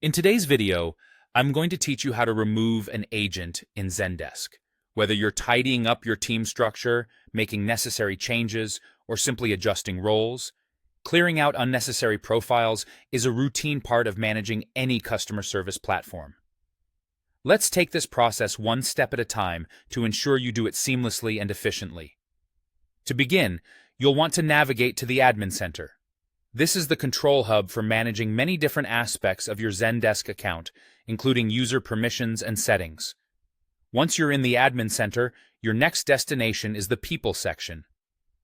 In today's video, I'm going to teach you how to remove an agent in Zendesk. Whether you're tidying up your team structure, making necessary changes, or simply adjusting roles, clearing out unnecessary profiles is a routine part of managing any customer service platform. Let's take this process one step at a time to ensure you do it seamlessly and efficiently. To begin, you'll want to navigate to the Admin Center. This is the control hub for managing many different aspects of your Zendesk account, including user permissions and settings. Once you're in the Admin Center, your next destination is the People section.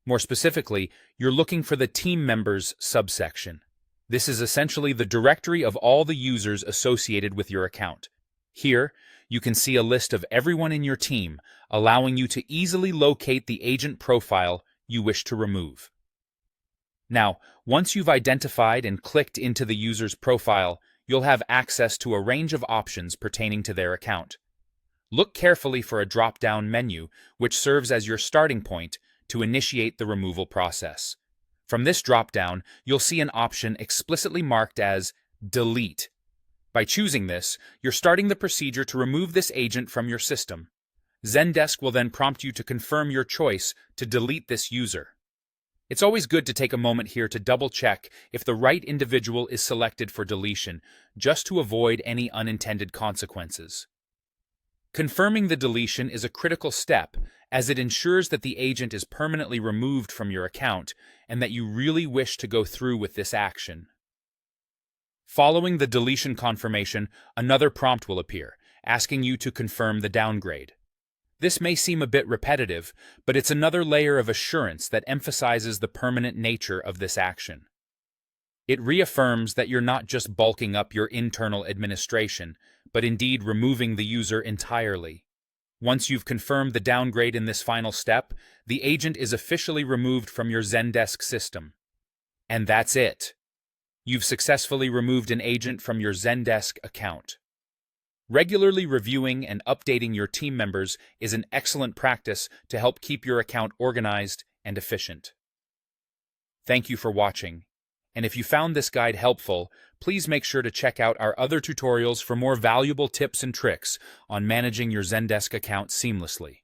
More specifically, you're looking for the Team Members subsection. This is essentially the directory of all the users associated with your account. Here, you can see a list of everyone in your team, allowing you to easily locate the agent profile you wish to remove. Now, once you've identified and clicked into the user's profile, you'll have access to a range of options pertaining to their account. Look carefully for a drop-down menu, which serves as your starting point to initiate the removal process. From this drop-down, you'll see an option explicitly marked as Delete. By choosing this, you're starting the procedure to remove this agent from your system. Zendesk will then prompt you to confirm your choice to delete this user. It's always good to take a moment here to double-check if the right individual is selected for deletion, just to avoid any unintended consequences. Confirming the deletion is a critical step, as it ensures that the agent is permanently removed from your account and that you really wish to go through with this action. Following the deletion confirmation, another prompt will appear, asking you to confirm the downgrade. This may seem a bit repetitive, but it's another layer of assurance that emphasizes the permanent nature of this action. It reaffirms that you're not just bulking up your internal administration, but indeed removing the user entirely. Once you've confirmed the downgrade in this final step, the agent is officially removed from your Zendesk system. And that's it. You've successfully removed an agent from your Zendesk account. Regularly reviewing and updating your team members is an excellent practice to help keep your account organized and efficient. Thank you for watching, and if you found this guide helpful, please make sure to check out our other tutorials for more valuable tips and tricks on managing your Zendesk account seamlessly.